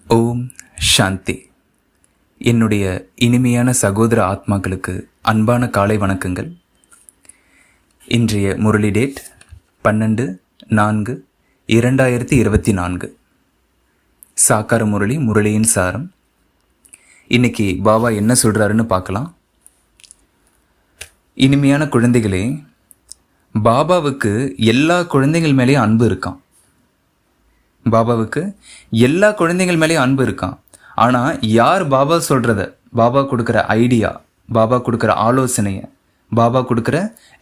ஓம் சாந்தி. என்னுடைய இனிமையான சகோதர ஆத்மாக்களுக்கு அன்பான காலை வணக்கங்கள். இன்றைய முரளி டேட் 12/4/2024. சாக்கார முரளி, முரளியின் சாரம். இன்னைக்கு பாபா என்ன சொல்கிறாருன்னு பார்க்கலாம். இனிமையான குழந்தைகளே, பாபாவுக்கு எல்லா குழந்தைகள் மேலேயும் அன்பு இருக்கான். பாபாவுக்கு எல்லா குழந்தைகள் மேலேயும் அன்பு இருக்கான். ஆனால் யார் பாபா சொல்கிறத, பாபா கொடுக்குற ஐடியா, பாபா கொடுக்குற ஆலோசனையை, பாபா கொடுக்குற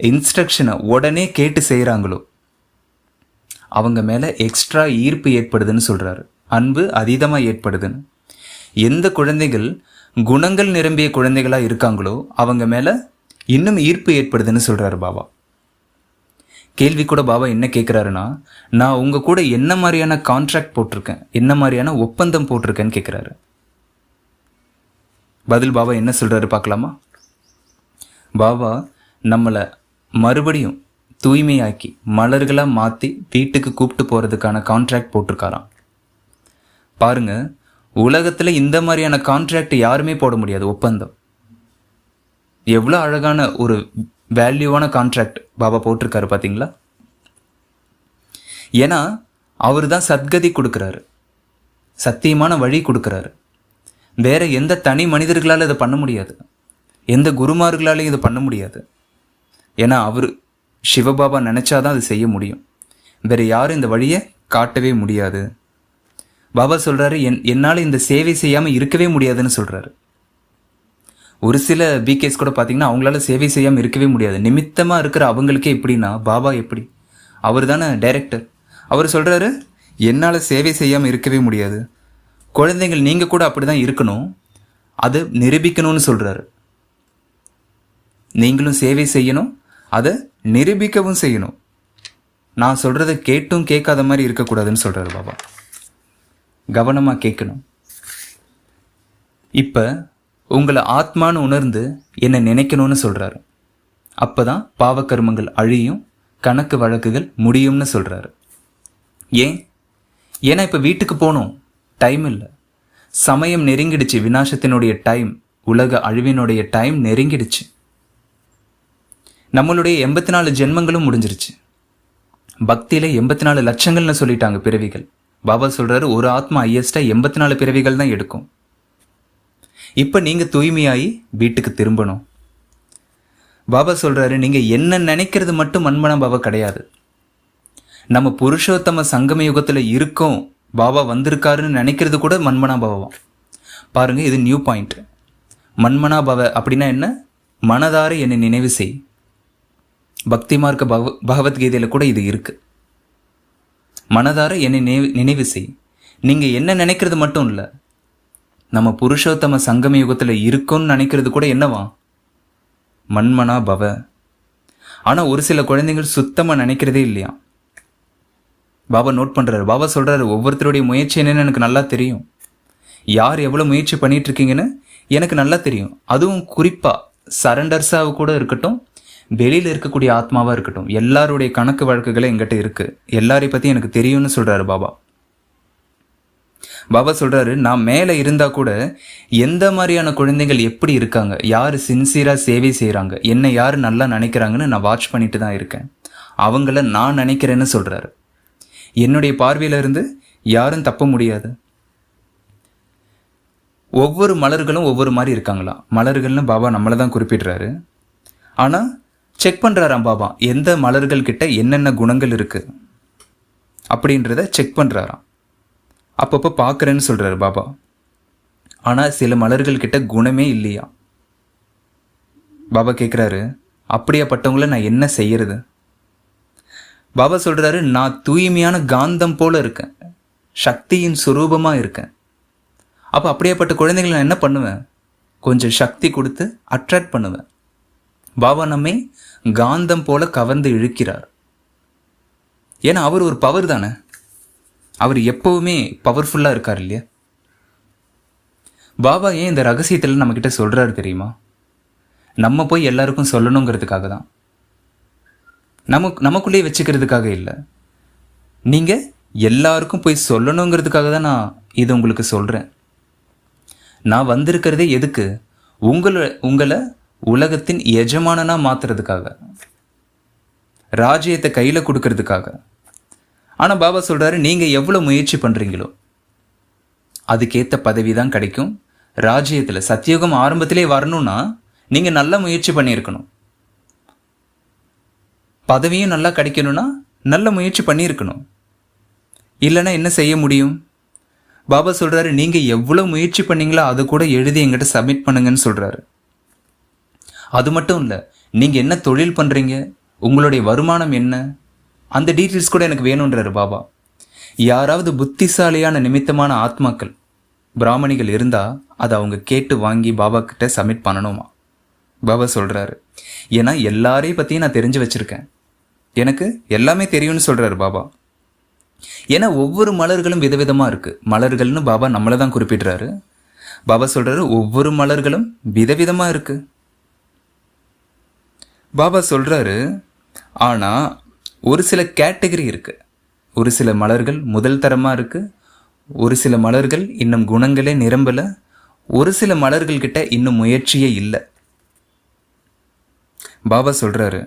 இன்ஸ்ட்ரக்ஷனை உடனே கேட்டு செய்கிறாங்களோ அவங்க மேலே எக்ஸ்ட்ரா ஈர்ப்பு ஏற்படுதுன்னு சொல்கிறாரு. அன்பு அதீதமாக ஏற்படுதுன்னு. எந்த குழந்தைகள் குணங்கள் நிரம்பிய குழந்தைகளாக இருக்காங்களோ அவங்க மேலே இன்னும் ஈர்ப்பு ஏற்படுதுன்னு சொல்கிறாரு பாபா. கேள்வி கூட பாபா என்ன கேட்குறாருன்னா, நான் உங்கள் கூட என்ன மாதிரியான கான்ட்ராக்ட் போட்டிருக்கேன், என்ன மாதிரியான ஒப்பந்தம் போட்டிருக்கேன்னு கேட்குறாரு. பதில் பாபா என்ன சொல்கிறாரு பார்க்கலாமா? பாபா நம்மளை மறுபடியும் தூய்மையாக்கி மலர்களாக மாற்றி வீட்டுக்கு கூப்பிட்டு போகிறதுக்கான கான்ட்ராக்ட் போட்டிருக்காராம். பாருங்க, உலகத்தில் இந்த மாதிரியான கான்ட்ராக்ட் யாருமே போட முடியாது. ஒப்பந்தம் எவ்வளோ அழகான ஒரு வேல்யூவான கான்ட்ராக்ட் பாபா போட்டிருக்காரு பார்த்தீங்களா? ஏன்னா அவர் தான் சத்கதி கொடுக்குறாரு, சத்தியமான வழி கொடுக்குறாரு. வேற எந்த தனி மனிதர்களால் இதை பண்ண முடியாது, எந்த குருமார்களாலையும் இதை பண்ண முடியாது. ஏன்னா அவர் சிவபாபா நினச்சாதான் அது செய்ய முடியும். வேற யாரும் இந்த வழியை காட்டவே முடியாது. பாபா சொல்கிறாரு, என்னால் இந்த சேவை செய்யாமல் இருக்கவே முடியாதுன்னு சொல்கிறாரு. ஒரு சில பிகேஸ் கூட பார்த்தீங்கன்னா அவங்களால சேவை செய்யாமல் இருக்கவே முடியாது. நிமித்தமாக இருக்கிற அவங்களுக்கே எப்படின்னா, பாபா எப்படி? அவர் தானே டைரக்டர். அவர் சொல்கிறாரு, என்னால் சேவை செய்யாமல் இருக்கவே முடியாது. குழந்தைகள் நீங்கள் கூட அப்படி தான் இருக்கணும், அதை நிரூபிக்கணும்னு சொல்கிறாரு. நீங்களும் சேவை செய்யணும், அதை நிரூபிக்கவும் செய்யணும். நான் சொல்கிறத கேட்டும் கேட்காத மாதிரி இருக்கக்கூடாதுன்னு சொல்கிறாரு பாபா. கவனமாக கேட்கணும். இப்போ உங்களை ஆத்மான்னு உணர்ந்து என்னை நினைக்கணும்னு சொல்கிறாரு. அப்போ தான் பாவக்கர்மங்கள் அழியும், கணக்கு வழக்குகள் முடியும்னு சொல்கிறாரு. ஏன்னா இப்போ வீட்டுக்கு போகணும், டைம் இல்லை, சமயம் நெருங்கிடுச்சு. விநாசத்தினுடைய டைம், உலக அழிவினுடைய டைம் நெருங்கிடுச்சு. நம்மளுடைய 84 ஜென்மங்களும் முடிஞ்சிருச்சு. பக்தியில் 84 லட்சங்கள்னு சொல்லிட்டாங்க பிறவிகள். பாபா சொல்கிறாரு, ஒரு ஆத்மா ஹையஸ்டாக 84 பிறவிகள் தான் எடுக்கும். இப்போ நீங்கள் தூய்மையாகி வீட்டுக்கு திரும்பணும். பாபா சொல்கிறாரு, நீங்கள் என்ன நினைக்கிறது மட்டும் மன்மனா பாபா கிடையாது. நம்ம புருஷோத்தம சங்கம யுகத்தில் இருக்கோம், பாபா வந்திருக்காருன்னு நினைக்கிறது கூட மன்மனா பாபாவாம். பாருங்கள், இது நியூ பாயிண்ட். மன்மனா பாபா அப்படின்னா என்ன? மனதார என்னை நினைவு செய். பக்தி மார்க்க பகவத்கீதையில் கூட இது இருக்குது. மனதார என்னை நினைவு செய். நீங்கள் என்ன நினைக்கிறது மட்டும் இல்லை, நம்ம புருஷோத்தம சங்கம யுகத்தில் இருக்கோன்னு நினைக்கிறது கூட என்னவா? மன்மனா பவ. ஆனால் ஒரு சில குழந்தைகள் சுத்தமாக நினைக்கிறதே இல்லையா. பாபா நோட் பண்ணுறாரு. பாபா சொல்கிறாரு, ஒவ்வொருத்தருடைய முயற்சி என்னன்னு எனக்கு நல்லா தெரியும். யார் எவ்வளோ முயற்சி பண்ணிட்டு இருக்கீங்கன்னு எனக்கு நல்லா தெரியும். அதுவும் குறிப்பாக சரண்டர்ஸாக கூட இருக்கட்டும், வெளியில் இருக்கக்கூடிய ஆத்மாவாக இருக்கட்டும், எல்லாருடைய கணக்கு வழக்குகளை எங்கிட்ட இருக்குது. எல்லாரையும் பற்றி எனக்கு தெரியும்னு சொல்கிறாரு பாபா. பாபா சொல்கிறாரு, நான் மேலே இருந்தால் கூட எந்த மாதிரியான குழந்தைகள் எப்படி இருக்காங்க, யார் சின்சியராக சேவை செய்கிறாங்க, என்னை யார் நல்லா நினைக்கிறாங்கன்னு நான் வாட்ச் பண்ணிட்டு தான் இருக்கேன். அவங்கள நான் நினைக்கிறேன்னு சொல்கிறாரு. என்னுடைய பார்வையில் இருந்து யாரும் தப்ப முடியாது. ஒவ்வொரு மலர்களும் ஒவ்வொரு மாதிரி இருக்காங்களாம். மலர்கள்னு பாபா நம்மளை தான் குறிப்பிடுறாரு. ஆனால் செக் பண்ணுறாராம் பாபா, எந்த மலர்கள் கிட்ட என்னென்ன குணங்கள் இருக்குது அப்படின்றத செக் பண்ணுறாராம். அப்பப்போ பார்க்குறேன்னு சொல்கிறாரு பாபா. ஆனால் சில மலர்கள் கிட்ட குணமே இல்லையா. பாபா கேட்குறாரு, அப்படியாப்பட்டவங்கள நான் என்ன செய்யறது? பாபா சொல்கிறாரு, நான் தூய்மையான காந்தம் போல இருக்கேன், சக்தியின் சுரூபமாக இருக்கேன். அப்போ அப்படியாப்பட்ட குழந்தைகளை நான் என்ன பண்ணுவேன்? கொஞ்சம் சக்தி கொடுத்து அட்ராக்ட் பண்ணுவேன். பாபா நம்மை காந்தம் போல கவர்ந்து இழுக்கிறார். ஏன்னா அவர் ஒரு பவர் தானே. அவர் எப்போவுமே பவர்ஃபுல்லாக இருக்கார் இல்லையா. பாபா ஏன் இந்த ரகசியத்தில் நம்மக்கிட்ட சொல்கிறாரு தெரியுமா? நம்ம போய் எல்லாருக்கும் சொல்லணுங்கிறதுக்காக தான். நமக்குள்ளேயே வச்சுக்கிறதுக்காக இல்லை. நீங்கள் எல்லாருக்கும் போய் சொல்லணுங்கிறதுக்காக தான் நான் இது உங்களுக்கு சொல்கிறேன். நான் வந்திருக்கிறதே எதுக்கு? உங்களை உலகத்தின் எஜமானனா மாத்துறதுக்காக, ராஜ்யத்தை கையில் கொடுக்கறதுக்காக. ஆனால் பாபா சொல்கிறாரு, நீங்கள் எவ்வளோ முயற்சி பண்ணுறீங்களோ அதுக்கேற்ற பதவி தான் கிடைக்கும். ராஜ்யத்தில் சத்தியுகம் ஆரம்பத்திலே வரணும்னா நீங்கள் நல்ல முயற்சி பண்ணியிருக்கணும். பதவியும் நல்லா கிடைக்கணும்னா நல்ல முயற்சி பண்ணியிருக்கணும். இல்லைன்னா என்ன செய்ய முடியும்? பாபா சொல்கிறாரு, நீங்கள் எவ்வளோ முயற்சி பண்ணீங்களோ அதை கூட எழுதி எங்கிட்ட சப்மிட் பண்ணுங்கன்னு சொல்கிறாரு. அது மட்டும் இல்லை, நீங்கள் என்ன தொழில் பண்ணுறீங்க, உங்களுடைய வருமானம் என்ன, அந்த டீட்டெயில்ஸ் கூட எனக்கு வேணுன்றாரு பாபா. யாராவது புத்திசாலியான நிமித்தமான ஆத்மாக்கள் பிராமணிகள் இருந்தால் அதை அவங்க கேட்டு வாங்கி பாபா கிட்ட சப்மிட் பண்ணணுமா? பாபா சொல்கிறாரு, ஏன்னா எல்லாரையும் பற்றியும் நான் தெரிஞ்சு வச்சுருக்கேன், எனக்கு எல்லாமே தெரியும்னு சொல்கிறாரு பாபா. ஏன்னா ஒவ்வொரு மலர்களும் விதவிதமாக இருக்குது. மலர்கள்னு பாபா நம்மளை தான் குறிப்பிடுறாரு. பாபா சொல்கிறாரு, ஒவ்வொரு மலர்களும் விதவிதமாக இருக்குது. பாபா சொல்கிறாரு, ஆனால் ஒரு சில கேட்டகரி இருக்குது. ஒரு சில மலர்கள் முதல் தரமாக இருக்குது, ஒரு சில மலர்கள் இன்னும் குணங்களே நிரம்பலை, ஒரு சில மலர்கள்கிட்ட இன்னும் முயற்சியே இல்லை. பாபா சொல்கிறாரு,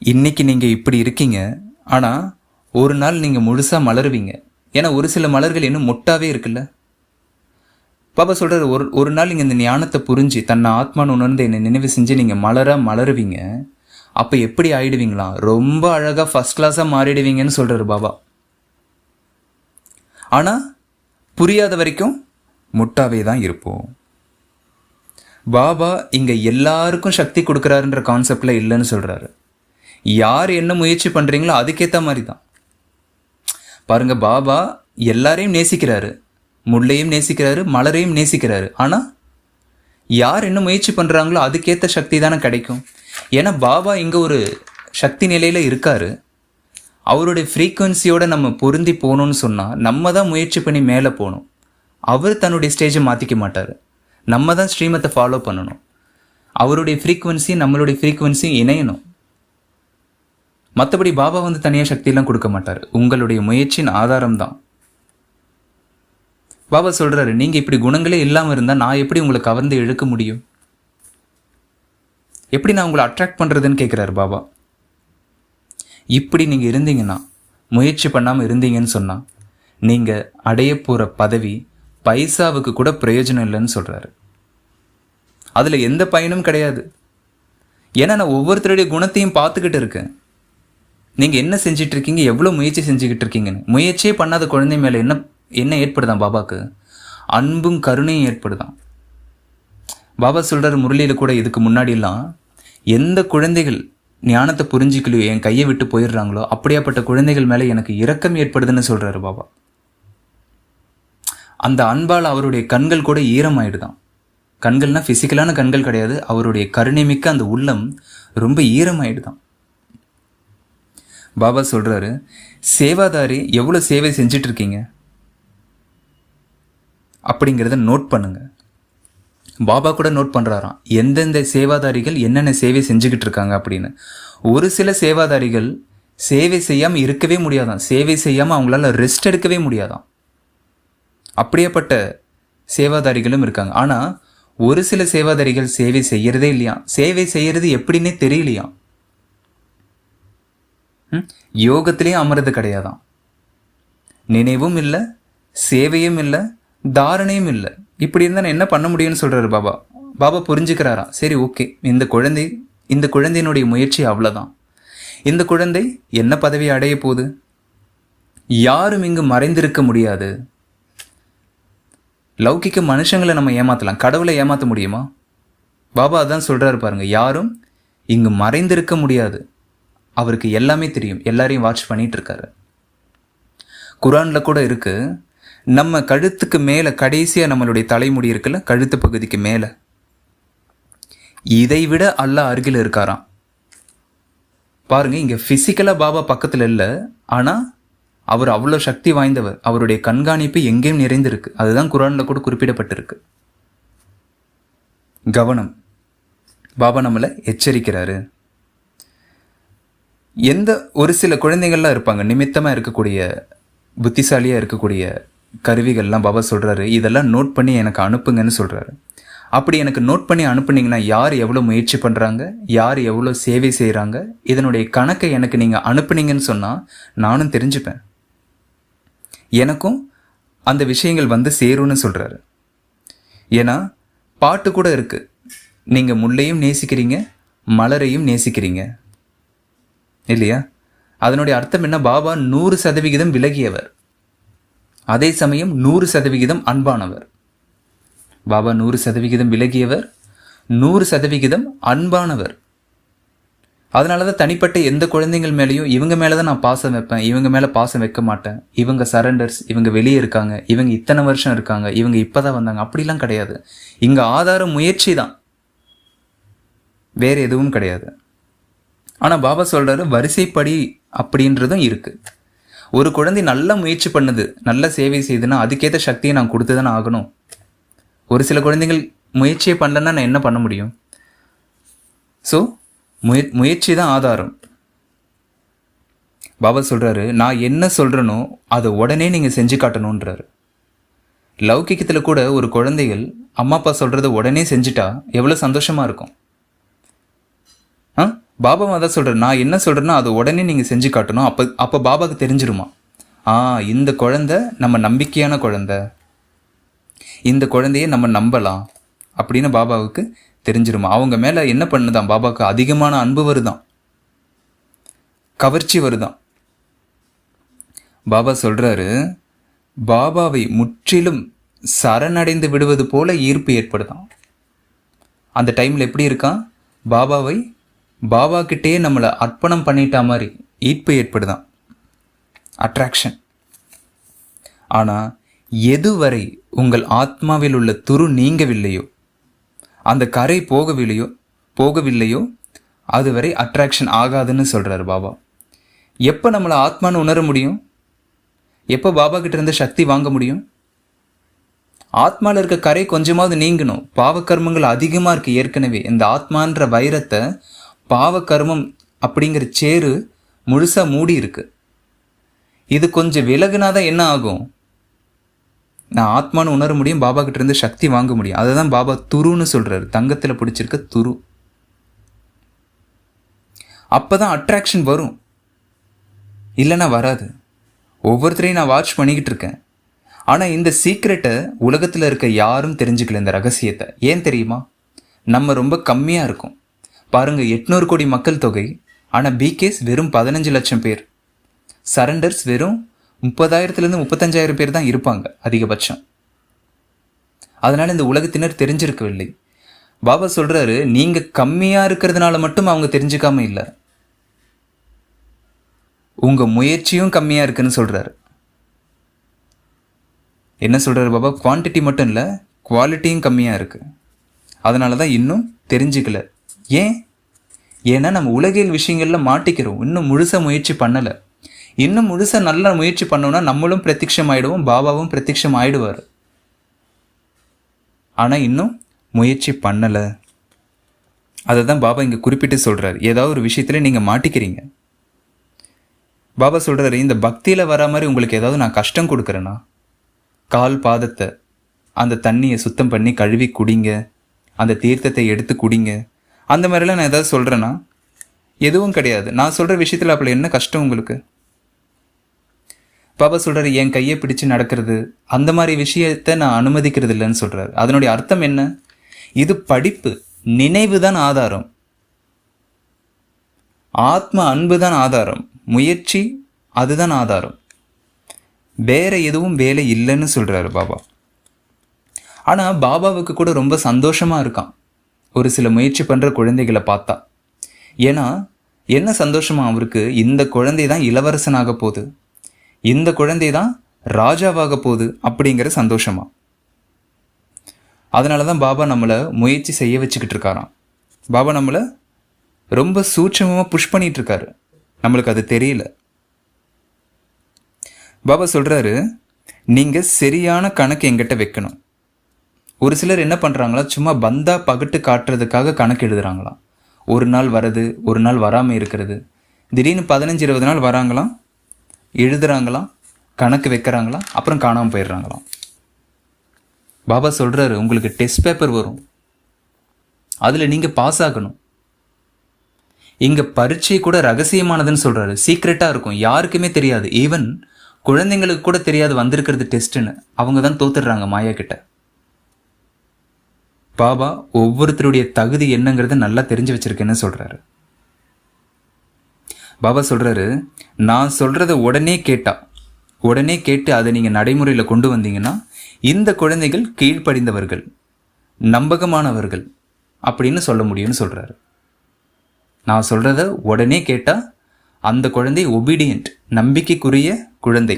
இன்னைக்கு நீங்கள் இப்படி இருக்கீங்க, ஆனால் ஒரு நாள் நீங்கள் முழுசாக மலருவீங்க. ஏன்னா ஒரு சில மலர்கள் இன்னும் மொட்டாவே இருக்குல்ல. பாபா சொல்கிறாரு, ஒரு நாள் நீங்கள் இந்த ஞானத்தை புரிஞ்சு தன்னை ஆத்மான்னு உணர்ந்து என்னை நினைவு செஞ்சு நீங்கள் மலருவீங்க. அப்போ எப்படி ஆயிடுவீங்களா? ரொம்ப அழகாக ஃபர்ஸ்ட் கிளாஸாக மாறிடுவீங்கன்னு சொல்கிறாரு பாபா. ஆனால் புரியாத வரைக்கும் முட்டாவே தான் இருப்போம். பாபா இங்கே எல்லாருக்கும் சக்தி கொடுக்குறாருன்ற கான்செப்டில் இல்லைன்னு சொல்கிறாரு. யார் என்ன முயற்சி பண்ணுறீங்களோ அதுக்கேற்ற மாதிரி தான். பாருங்கள், பாபா எல்லாரையும் நேசிக்கிறாரு, முள்ளையும் நேசிக்கிறாரு, மலரையும் நேசிக்கிறாரு. ஆனால் யார் என்ன முயற்சி பண்ணுறாங்களோ அதுக்கேற்ற சக்தி தானே கிடைக்கும். ஏன்னா பாபா இங்கே ஒரு சக்தி நிலையில் இருக்கார். அவருடைய ஃப்ரீக்குவன்சியோடு நம்ம பொருந்தி போகணும்னு சொன்னால் நம்ம தான் முயற்சி பண்ணி மேலே போகணும். அவர் தன்னுடைய ஸ்டேஜை மாற்றிக்க மாட்டார். நம்ம தான் ஸ்ரீமத்தை ஃபாலோ பண்ணணும். அவருடைய ஃப்ரீக்குவன்சி நம்மளுடைய ஃப்ரீக்குவன்சி இணையணும். மற்றபடி பாபா வந்து தனியாக சக்தியெல்லாம் கொடுக்க மாட்டார். உங்களுடைய முயற்சியின் ஆதாரம் தான். பாபா சொல்கிறாரு, நீங்கள் இப்படி குணங்களே இல்லாமல் இருந்தால் நான் எப்படி உங்களை கவர்ந்து இழுக்க முடியும்? எப்படி நான் உங்களை அட்ராக்ட் பண்ணுறதுன்னு கேட்குறாரு பாபா. இப்படி நீங்கள் இருந்தீங்கன்னா, முயற்சி பண்ணாமல் இருந்தீங்கன்னு சொன்னால் நீங்கள் அடைய போகிற பதவி பைசாவுக்கு கூட பிரயோஜனம் இல்லைன்னு சொல்கிறாரு. அதில் எந்த பயனும் கிடையாது. ஏன்னா நான் ஒவ்வொருத்தருடைய குணத்தையும் பார்த்துக்கிட்டு இருக்கேன். நீங்கள் என்ன செஞ்சிட்டு இருக்கீங்க, எவ்வளோ முயற்சி செஞ்சுக்கிட்டு இருக்கீங்கன்னு. முயற்சியே பண்ணாத குழந்தை மேலே என்ன ஏற்படுதான் பாபாவுக்கு? அன்பும் கருணையும் ஏற்படுதான். பாபா சொல்கிறார் முரளியில் கூட, இதுக்கு முன்னாடிலாம் எந்த குழந்தைகள் ஞானத்தை புரிஞ்சிக்கலையோ, என் கையை விட்டு போயிடுறாங்களோ, அப்படியாப்பட்ட குழந்தைகள் மேலே எனக்கு இரக்கம் ஏற்படுதுன்னு சொல்கிறாரு பாபா. அந்த அன்பால் அவருடைய கண்கள் கூட ஈரமாயிடுதான். கண்கள்னால் ஃபிசிக்கலான கண்கள் கிடையாது, அவருடைய கருணை மிக்க அந்த உள்ளம் ரொம்ப ஈரமாயிடுதான். பாபா சொல்கிறாரு, சேவாதாரி எவ்வளோ சேவை செஞ்சிட்டு இருக்கீங்க அப்படிங்கிறத நோட் பண்ணுங்க. பாபா கூட நோட் பண்ணுறாராம், எந்தெந்த சேவாதாரிகள் என்னென்ன சேவை செஞ்சுக்கிட்டு இருக்காங்க அப்படின்னு. ஒரு சில சேவாதாரிகள் சேவை செய்யாமல் இருக்கவே முடியாதான், சேவை செய்யாமல் அவங்களால ரெஸ்ட் எடுக்கவே முடியாதான். அப்படியேப்பட்ட சேவாதாரிகளும் இருக்காங்க. ஆனால் ஒரு சில சேவாதாரிகள் சேவை செய்யறதே இல்லையா, சேவை செய்யறது எப்படின்னே தெரியலையா, யோகத்திலேயே அமர்றது கிடையாதான், நினைவும் இல்லை, சேவையும் இல்லை, தாரணையும் இல்லை. இப்படி இருந்தால் என்ன பண்ண முடியும்னு சொல்கிறாரு பாபா. பாபா புரிஞ்சுக்கிறாரா, சரி ஓகே, இந்த குழந்தையினுடைய முயற்சி அவ்வளோதான். இந்த குழந்தை என்ன பதவி அடைய போகுது? யாரும் இங்கு மறைந்திருக்க முடியாது. லௌகிக்க மனுஷங்களை நம்ம ஏமாற்றலாம், கடவுளை ஏமாற்ற முடியுமா? பாபா அதான் சொல்கிறாரு பாருங்க, யாரும் இங்கு மறைந்திருக்க முடியாது. அவருக்கு எல்லாமே தெரியும், எல்லாரையும் வாட்ச் பண்ணிட்டு இருக்காரு. குரானில் கூட இருக்கு, நம்ம கழுத்துக்கு மேலே கடைசியாக நம்மளுடைய தலைமுடி இருக்குல்ல, கழுத்து பகுதிக்கு மேலே, இதை விட அல்லாஹ் அருகில் இருக்காராம். பாருங்க, இங்கே ஃபிசிக்கலாக பாபா பக்கத்தில் இல்லை, ஆனால் அவர் அவ்வளோ சக்தி வாய்ந்தவர். அவருடைய கண்காணிப்பு எங்கேயும் நிறைந்திருக்கு. அதுதான் குரானில் கூட குறிப்பிடப்பட்டிருக்கு. கவனம், பாபா நம்மளை எச்சரிக்கிறாரு. ஒரு சில குழந்தைகள்லாம் இருப்பாங்க, நிமித்தமாக இருக்கக்கூடிய, புத்திசாலியாக இருக்கக்கூடிய கருவிகள்லாம் பாபா சொல்கிறாரு, இதெல்லாம் நோட் பண்ணி எனக்கு அனுப்புங்கன்னு சொல்கிறாரு. அப்படி எனக்கு நோட் பண்ணி அனுப்புனீங்கன்னா யார் எவ்வளோ முயற்சி பண்ணுறாங்க, யார் எவ்வளோ சேவை செய்கிறாங்க, இதனுடைய கணக்கை எனக்கு நீங்கள் அனுப்புனீங்கன்னு சொன்னால் நானும் தெரிஞ்சுப்பேன், எனக்கும் அந்த விஷயங்கள் வந்து சேரும்னு சொல்கிறாரு. ஏன்னா பாட்டு கூட இருக்கு, நீங்கள் முள்ளையும் நேசிக்கிறீங்க, மலரையும் நேசிக்கிறீங்க இல்லையா? அதனுடைய அர்த்தம் என்ன? பாபா 100% விலகியவர், அதே சமயம் 100% அன்பானவர். பாபா 100% விலகியவர், 100% அன்பானவர். அதனால தான் தனிப்பட்ட எந்த குழந்தைகள் மேலேயும் இவங்க மேலே தான் நான் பாசம் வைப்பேன், இவங்க மேலே பாசம் வைக்க மாட்டேன், இவங்க சரண்டர்ஸ், இவங்க வெளியே இருக்காங்க, இவங்க இத்தனை வருஷம் இருக்காங்க, இவங்க இப்போ தான் வந்தாங்க, அப்படிலாம் கிடையாது. இங்கே ஆதாரம் முயற்சி தான், வேறு எதுவும் கிடையாது. ஆனால் பாபா சொல்கிறாரு வரிசைப்படி அப்படின்றதும் இருக்குது. ஒரு குழந்தை நல்ல முயற்சி பண்ணுது, நல்ல சேவை செய்யுதுன்னா அதுக்கேற்ற சக்தியை நான் கொடுத்து தானே ஆகணும். ஒரு சில குழந்தைகள் முயற்சியை பண்ணலன்னா நான் என்ன பண்ண முடியும்? ஸோ முயற்சி தான் ஆதாரம். பாபா சொல்கிறாரு, நான் என்ன சொல்கிறேனோ அதை உடனே நீங்கள் செஞ்சு காட்டணுன்றாரு. லௌகிக்கத்தில் கூட ஒரு குழந்தைகள் அம்மா அப்பா சொல்கிறத உடனே செஞ்சுட்டா எவ்வளோ சந்தோஷமாக இருக்கும். பாபா தான் சொல்கிறார், நான் என்ன சொல்கிறேன்னா அதை உடனே நீங்கள் செஞ்சு காட்டணும். அப்போ பாபாவுக்கு தெரிஞ்சிருமா, இந்த குழந்தை நம்ம நம்பிக்கையான குழந்தை, இந்த குழந்தைய நம்ம நம்பலாம் அப்படின்னு பாபாவுக்கு தெரிஞ்சிருமா. அவங்க மேலே என்ன பண்ணுதான், பாபாவுக்கு அதிகமான அன்பு வருதான், கவர்ச்சி வருதான். பாபா சொல்கிறாரு, பாபாவை முற்றிலும் சரணடைந்து விடுவது போல ஈர்ப்பு ஏற்படுதான். அந்த டைமில் எப்படி இருக்கான், பாபா கிட்டே நம்மளை அர்ப்பணம் பண்ணிட்டா மாதிரி ஈர்ப்பு ஏற்படுதான், அட்ராக்ஷன். ஆனால் எதுவரை உங்கள் ஆத்மாவில் உள்ள துரு நீங்கவில்லையோ, அந்த கரை போகவில்லையோ அதுவரை அட்ராக்ஷன் ஆகாதுன்னு சொல்கிறார் பாபா. எப்போ நம்மளை ஆத்மான்னு உணர முடியும், எப்போ பாபா கிட்ட இருந்து சக்தி வாங்க முடியும்? ஆத்மாவில் இருக்க கரை கொஞ்சமாவது நீங்கணும். பாவக்கர்மங்கள் அதிகமாக இருக்குது ஏற்கனவே. இந்த ஆத்மான்ற வைரத்தை பாவக்கர்மம் அப்படிங்கிற சேரு முழுசாக மூடி இருக்கு. இது கொஞ்சம் விலகுனாதான் என்ன ஆகும், நான் ஆத்மான்னு உணர முடியும், பாபா கிட்ட இருந்து சக்தி வாங்க முடியும். அதை தான் பாபா துருன்னு சொல்கிறாரு, தங்கத்தில் பிடிச்சிருக்க துரு. அப்போ தான் அட்ராக்ஷன் வரும், இல்லைன்னா வராது. ஒவ்வொருத்தரையும் நான் வாட்ச் பண்ணிக்கிட்டு இருக்கேன். ஆனால் இந்த சீக்ரெட்டை உலகத்தில் இருக்க யாரும் தெரிஞ்சுக்கல, இந்த ரகசியத்தை. ஏன் தெரியுமா? நம்ம ரொம்ப கம்மியாக இருக்கும். பாருங்கள், 800 கோடி மக்கள் தொகை, ஆனால் பிகேஸ் வெறும் 15 லட்சம் பேர், சரண்டர்ஸ் வெறும் 30,000 35,000 பேர் தான் இருப்பாங்க அதிகபட்சம். அதனால் இந்த உலகத்தினர் தெரிஞ்சிருக்கவில்லை. பாபா சொல்கிறாரு, நீங்கள் கம்மியாக இருக்கிறதுனால மட்டும் அவங்க தெரிஞ்சுக்காம இல்லை, உங்கள் முயற்சியும் கம்மியாக இருக்குன்னு சொல்கிறாரு. என்ன சொல்கிறாரு பாபா? குவான்டிட்டி மட்டும் இல்லை, குவாலிட்டியும் கம்மியாக இருக்குது. அதனால தான் இன்னும் தெரிஞ்சுக்கல. ஏன்னா நம்ம உலகியல் விஷயங்களில் மாட்டிக்கிறோம், இன்னும் முழுசாக முயற்சி பண்ணலை. இன்னும் முழுசாக நல்லா முயற்சி பண்ணோம்னா நம்மளும் பிரத்யக்ஷம் ஆகிடுவோம், பாபாவும் பிரத்யக்ஷம் ஆகிடுவார். ஆனால் இன்னும் முயற்சி பண்ணலை. அதை தான் பாபா இங்கே குறிப்பிட்டு சொல்கிறார். ஏதாவது ஒரு விஷயத்தில் நீங்கள் மாட்டிக்கிறீங்க. பாபா சொல்கிறாரு, இந்த பக்தியில் வர மாதிரி உங்களுக்கு ஏதாவது நான் கஷ்டம் கொடுக்குறேன்னா, கால் பாதத்தை அந்த தண்ணியை சுத்தம் பண்ணி கழுவி குடிங்க, அந்த தீர்த்தத்தை எடுத்து குடிங்க, அந்த மாதிரிலாம் நான் ஏதாவது சொல்கிறேன்னா எதுவும் கிடையாது. நான் சொல்கிற விஷயத்தில் அப்படி என்ன கஷ்டம் உங்களுக்கு? பாபா சொல்கிறாரு, என் கையை பிடிச்சு நடக்கிறது, அந்த மாதிரி விஷயத்தை நான் அனுமதிக்கிறது இல்லைன்னு சொல்கிறாரு. அதனுடைய அர்த்தம் என்ன? இது படிப்பு, நினைவு தான் ஆதாரம், ஆத்ம அன்பு தான் ஆதாரம், முயற்சி அதுதான் ஆதாரம், வேற எதுவும் வேலை இல்லைன்னு சொல்கிறாரு பாபா. ஆனால் பாபாவுக்கு கூட ரொம்ப சந்தோஷமாக இருக்கான் ஒரு சில முயற்சி பண்ணுற குழந்தைகளை பார்த்தா. ஏன்னா என்ன சந்தோஷமா அவருக்கு? இந்த குழந்தை தான் இளவரசனாக போகுது, இந்த குழந்தை தான் ராஜாவாக போகுது அப்படிங்கிற சந்தோஷமா. அதனால தான் பாபா நம்மளை முயற்சி செய்ய வச்சுக்கிட்டு இருக்காராம். பாபா நம்மளை ரொம்ப சூட்சமாக புஷ் பண்ணிட்டு இருக்காரு, நம்மளுக்கு அது தெரியல. பாபா சொல்கிறாரு, நீங்கள் சரியான கணக்கு எங்கிட்ட வைக்கணும். ஒரு சிலர் என்ன பண்ணுறாங்களா, சும்மா பந்தா பகட்டு காட்டுறதுக்காக கணக்கு எழுதுறாங்களாம். ஒரு நாள் வரது, ஒரு நாள் வராமல் இருக்கிறது, திடீர்னு 15-20 நாள் வராங்களாம், எழுதுறாங்களாம், கணக்கு வைக்கிறாங்களாம், அப்புறம் காணாமல் போயிடுறாங்களாம். பாபா சொல்கிறாரு, உங்களுக்கு டெஸ்ட் பேப்பர் வரும், அதில் நீங்கள் பாஸ் ஆகணும். இங்கே பரீட்சை கூட ரகசியமானதுன்னு சொல்கிறாரு, சீக்ரெட்டாக இருக்கும், யாருக்குமே தெரியாது. ஈவன் குழந்தைங்களுக்கு கூட தெரியாது வந்திருக்கிறது டெஸ்ட்டுன்னு. அவங்க தான் தோத்துடுறாங்க மாயா கிட்ட. பாபா ஒவ்வொருத்தருடைய தகுதி என்னங்கிறத நல்லா தெரிஞ்சு வச்சிருக்கேன்னு சொல்கிறாரு. பாபா சொல்கிறாரு, நான் சொல்கிறத உடனே கேட்டு அதை நீங்கள் நடைமுறையில் கொண்டு வந்தீங்கன்னா இந்த குழந்தைகள் கீழ்ப்படிந்தவர்கள், நம்பகமானவர்கள் அப்படின்னு சொல்ல முடியும்னு சொல்கிறாரு. நான் சொல்கிறத உடனே கேட்டால் அந்த குழந்தை ஒபீடியன்ட், நம்பிக்கைக்குரிய குழந்தை.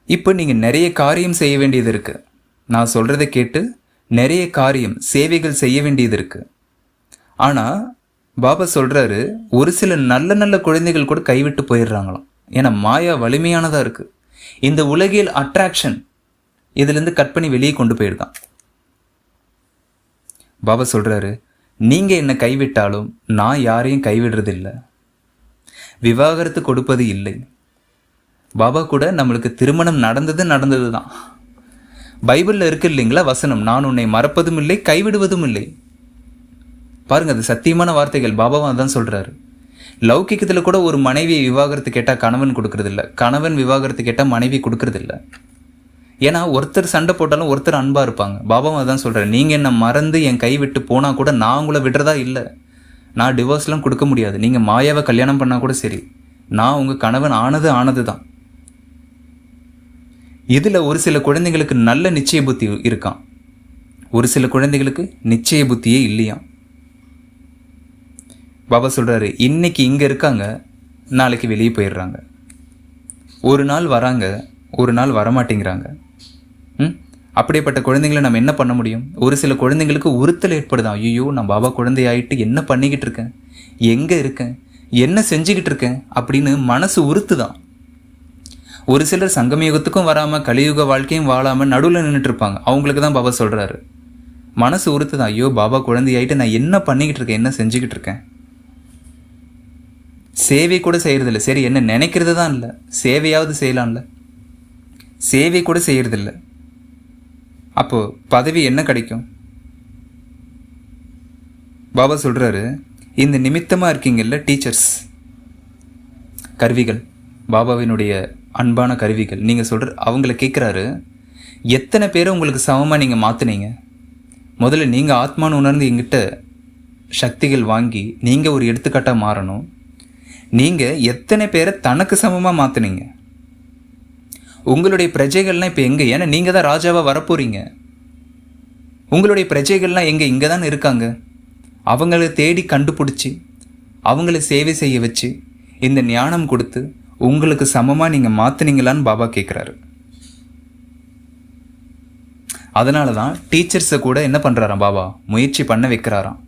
இப்போ நீங்கள் நிறைய காரியம் செய்ய வேண்டியது இருக்குது. நான் சொல்கிறத கேட்டு நிறைய காரியம், சேவைகள் செய்ய வேண்டியது இருக்குது. ஆனால் பாபா சொல்கிறாரு, ஒரு சில நல்ல நல்ல குழந்தைகள் கூட கைவிட்டு போயிடுறாங்களாம். ஏன்னா மாயா வலிமையானதாக இருக்குது. இந்த உலகில் அட்ராக்ஷன் இதுலேருந்து கட் பண்ணி வெளியே கொண்டு போயிடுதான். பாபா சொல்கிறாரு, நீங்கள் என்னை கைவிட்டாலும் நான் யாரையும் கைவிடுறதில்லை, விவாகரத்து கொடுப்பது இல்லை. பாபா கூட நம்மளுக்கு திருமணம் நடந்தது தான். பைபிளில் இருக்கு இல்லைங்களா வசனம், நான் உன்னை மறப்பதும் இல்லை கைவிடுவதும் இல்லை. பாருங்க, அது சத்தியமான வார்த்தைகள். பாபாவும் அதான் சொல்கிறாரு. லௌகிக்கத்தில் கூட ஒரு மனைவியை விவாகரத்து கேட்டால் கணவன் கொடுக்கறதில்ல, கணவன் விவாகரத்து கேட்டால் மனைவி கொடுக்கறதில்ல. ஏன்னா ஒருத்தர் சண்டை போட்டாலும் ஒருத்தர் அன்பாக இருப்பாங்க. பாபாவும் அதான் சொல்கிறார், நீங்கள் என்னை மறந்து என் கை விட்டு போனால் கூட நான் உங்களை விடுறதா இல்லை. நான் டிவோர்ஸ்லாம் கொடுக்க முடியாது. நீங்கள் மாயாவை கல்யாணம் பண்ணால் கூட சரி, நான் உங்கள் கணவன் ஆனது தான். இதில் ஒரு சில குழந்தைங்களுக்கு நல்ல நிச்சய புத்தி இருக்கான், ஒரு சில குழந்தைகளுக்கு நிச்சய புத்தியே இல்லையாம். பாபா சொல்கிறாரு, இன்னைக்கு இங்கே இருக்காங்க, நாளைக்கு வெளியே போயிடுறாங்க. ஒரு நாள் வராங்க, ஒரு நாள் வரமாட்டேங்கிறாங்க. அப்படிப்பட்ட குழந்தைங்களை நம்ம என்ன பண்ண முடியும்? ஒரு சில குழந்தைங்களுக்கு உறுத்தல் ஏற்படுதான். ஐயோ, நான் பாபா குழந்தையாயிட்டு என்ன பண்ணிக்கிட்டு இருக்கேன், எங்கே இருக்கேன், என்ன செஞ்சுக்கிட்டு இருக்கேன் அப்படின்னு மனசு உறுத்துதான். ஒரு சிலர் சங்கமயுகத்துக்கும் வராமல் கலியுக வாழ்க்கையும் வாழாமல் நடுவில் நின்றுட்டு இருப்பாங்க. அவங்களுக்கு தான் பாபா சொல்கிறாரு, மனசு உறுத்துதான். ஐயோ, பாபா குழந்தையாயிட்டு நான் என்ன பண்ணிக்கிட்டு இருக்கேன், என்ன செஞ்சுக்கிட்டு இருக்கேன். சேவை கூட செய்கிறதில்ல. சரி, என்ன நினைக்கிறது தான் இல்லை, சேவையாவது செய்யலாம்ல, சேவை கூட செய்கிறதில்ல. அப்போது பதவி என்ன கிடைக்கும்? பாபா சொல்கிறாரு, இந்த நிமித்தமாக இருக்கீங்கல்ல டீச்சர்ஸ், கருவிகள், பாபாவினுடைய அன்பான கருவிகள். நீங்கள் சொல்கிற அவங்கள கேட்குறாரு, எத்தனை பேரை உங்களுக்கு சமமாக நீங்கள் மாற்றினீங்க? முதல்ல நீங்கள் ஆத்மான்னு உணர்ந்து எங்கிட்ட சக்திகள் வாங்கி நீங்கள் ஒரு எடுத்துக்காட்டாக மாறணும். நீங்கள் எத்தனை பேரை தனக்கு சமமாக மாற்றினீங்க? உங்களுடைய பிரஜைகள்லாம் இப்போ எங்கே? ஏன்னா நீங்கள் தான் ராஜாவாக வரப்போகிறீங்க. உங்களுடைய பிரஜைகள்லாம் எங்கே? இங்கே தான் இருக்காங்க. அவங்கள தேடி கண்டுபிடிச்சி அவங்கள சேவை செய்ய வச்சு இந்த ஞானம் கொடுத்து உங்களுக்கு சமமாக நீங்கள் மாற்றினீங்களான்னு பாபா கேட்குறாரு. அதனால தான் டீச்சர்ஸை கூட என்ன பண்ணுறாராம் பாபா, முயற்சி பண்ண வைக்கிறாராம்.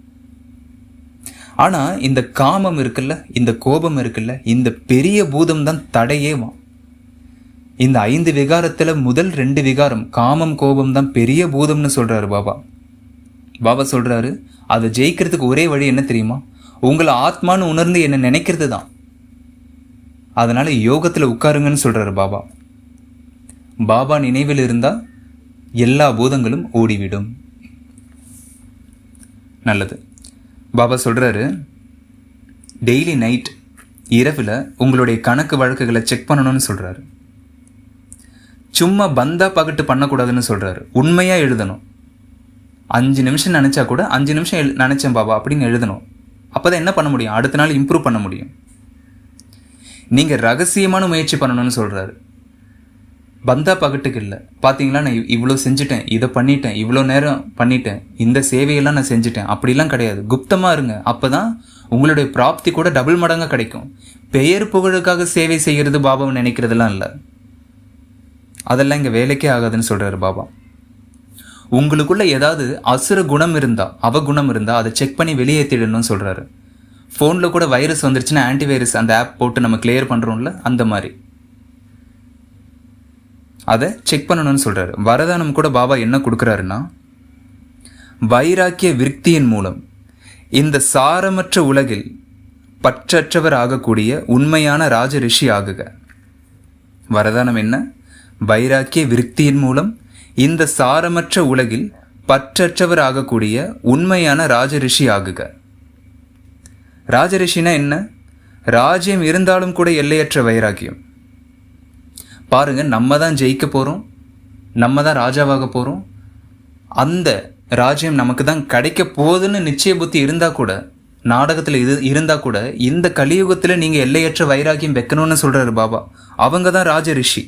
ஆனால் இந்த காமம் இருக்குல்ல, இந்த கோபம் இருக்குல்ல, இந்த பெரிய பூதம் தான் தடையேவான். இந்த 5 விகாரத்தில் முதல் 2 விகாரம் காமம் கோபம் தான் பெரிய பூதம்னு சொல்கிறாரு பாபா. பாபா சொல்கிறாரு, அதை ஜெயிக்கிறதுக்கு ஒரே வழி என்ன தெரியுமா? உங்களை ஆத்மான்னு உணர்ந்து என்ன நினைக்கிறது தான். அதனால் யோகத்தில் உட்காருங்கன்னு சொல்கிறாரு பாபா. பாபா நினைவில் இருந்தால் எல்லா பூதங்களும் ஓடிவிடும். நல்லது. பாபா சொல்கிறாரு, டெய்லி நைட் இரவில் உங்களுடைய கணக்கு வழக்குகளை செக் பண்ணணும்னு சொல்கிறாரு. சும்மா பந்தா பகட்டு பண்ணக்கூடாதுன்னு சொல்கிறாரு. உண்மையாக எழுதணும். 5 நிமிஷம் நினச்சா கூட 5 நிமிஷம் நினச்சேன் பாபா அப்படின்னு எழுதணும். அப்போ தான் என்ன பண்ண முடியும், அடுத்த நாள் இம்ப்ரூவ் பண்ண முடியும். நீங்கள் ரகசியமான முயற்சி பண்ணணும்னு சொல்கிறாரு. பந்தா பகட்டுக்கு இல்லை. பார்த்தீங்களா, நான் இவ்வளோ செஞ்சுட்டேன், இதை பண்ணிட்டேன், இவ்வளோ நேரம் பண்ணிட்டேன், இந்த சேவையெல்லாம் நான் செஞ்சுட்டேன், அப்படிலாம் கிடையாது. குப்தமாக இருங்க. அப்போ தான் உங்களுடைய பிராப்தி கூட டபுள் மடங்காக கிடைக்கும். பெயர் புகழுக்காக சேவை செய்கிறது பாபாவை நினைக்கிறதுலாம் இல்லை. அதெல்லாம் இங்கே வேலைக்கே ஆகாதுன்னு சொல்கிறாரு பாபா. உங்களுக்குள்ள ஏதாவது அசுர குணம் இருந்தால், அவகுணம் இருந்தால் அதை செக் பண்ணி வெளியேற்றிடணும்னு சொல்கிறாரு. ஃபோனில் கூட வைரஸ் வந்துருச்சுன்னா ஆன்டிவைரஸ் அந்த ஆப் போட்டு நம்ம கிளியர் பண்ணுறோம்ல, அந்த மாதிரி அதை செக் பண்ணணும்னு சொல்கிறாரு. வரதானம் கூட பாபா என்ன கொடுக்குறாருன்னா, வைராக்கிய விருத்தியின் மூலம் இந்த சாரமற்ற உலகில் பற்றற்றவர் ஆகக்கூடிய உண்மையான ராஜ ரிஷி ஆகுக. வரதானம் என்ன? வைராக்கிய விருத்தியின் மூலம் இந்த சாரமற்ற உலகில் பற்றற்றவர் ஆகக்கூடிய உண்மையான ராஜ ரிஷி ஆகுக. ராஜரிஷினா என்ன? ராஜ்யம் இருந்தாலும் கூட எல்லையற்ற வைராக்கியம். பாருங்க, நம்ம தான் ஜெயிக்க போகிறோம், நம்ம தான் ராஜாவாக போகிறோம், அந்த ராஜ்யம் நமக்கு தான் கிடைக்க போகுதுன்னு நிச்சய புத்தி இருந்தால் கூட, நாடகத்தில் இருந்தால் கூட, இந்த கலியுகத்தில் நீங்கள் எல்லையற்ற வைராக்கியம் வைக்கணும்னு சொல்கிறாரு பாபா. அவங்க தான் ராஜ ரிஷி.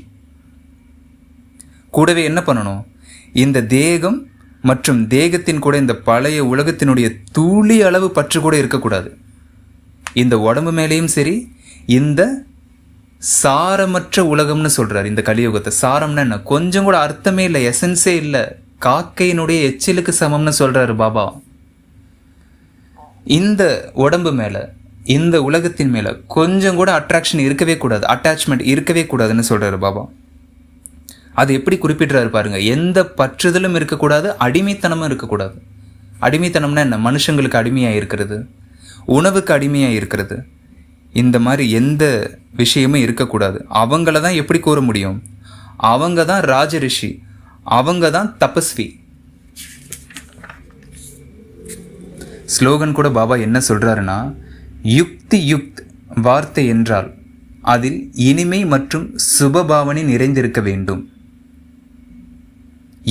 கூடவே என்ன பண்ணணும்? இந்த தேகம் மற்றும் தேகத்தின் கூட இந்த பழைய உலகத்தினுடைய துளி அளவு பற்று கூட இருக்கக்கூடாது. இந்த உடம்பு மேலேயும் சரி, இந்த சாரமற்ற உலகம்னு சொல்றாரு இந்த கலியுகத்தை. சாரம்னா என்ன? கொஞ்சம் கூட அர்த்தமே இல்லை, எசன்ஸே இல்லை, காக்கையினுடைய எச்சிலுக்கு சமம்னு சொல்றாரு பாபா. இந்த உடம்பு மேல, இந்த உலகத்தின் மேல கொஞ்சம் கூட அட்ராக்ஷன் இருக்கவே கூடாது, அட்டாச்மெண்ட் இருக்கவே கூடாதுன்னு சொல்றாரு பாபா. அது எப்படி குறிப்பிடுறாரு பாருங்க. எந்த பற்றுதலும் இருக்கக்கூடாது, அடிமைத்தனமும் இருக்கக்கூடாது. அடிமைத்தனம்னா என்ன? மனுஷங்களுக்கு அடிமையாக இருக்கிறது, உணவுக்கு அடிமையாக இருக்கிறது, இந்த மாதிரி எந்த விஷயமும் இருக்கக்கூடாது. அவங்கள தான் எப்படி கூற முடியும்? அவங்க தான் ராஜ ரிஷி, அவங்க தான் தபஸ்வி. ஸ்லோகன் கூட பாபா என்ன சொல்றாருன்னா, யுக்தி யுக்த் வார்த்தை என்றால் அதில் இனிமை மற்றும் சுபபாவனை நிறைந்திருக்க வேண்டும்.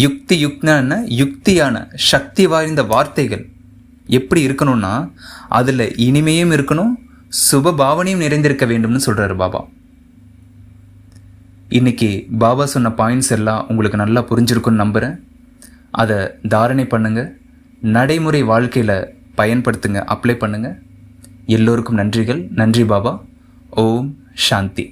யுக்தி யுக்தான யுக்தியான சக்தி வாய்ந்த வார்த்தைகள் எப்படி இருக்கணும்னா அதில் இனிமையும் இருக்கணும், சுபபாவனையும் நிறைந்திருக்க வேண்டும்னு சொல்கிறாரு பாபா. இன்னைக்கு பாபா சொன்ன பாயிண்ட்ஸ் எல்லாம் உங்களுக்கு நல்லா புரிஞ்சிருக்குன்னு நம்புகிறேன். அதை தாரணை பண்ணுங்க, நடைமுறை வாழ்க்கையில் பயன்படுத்துங்க, அப்ளை பண்ணுங்க. எல்லோருக்கும் நன்றிகள். நன்றி பாபா. ஓம் சாந்தி.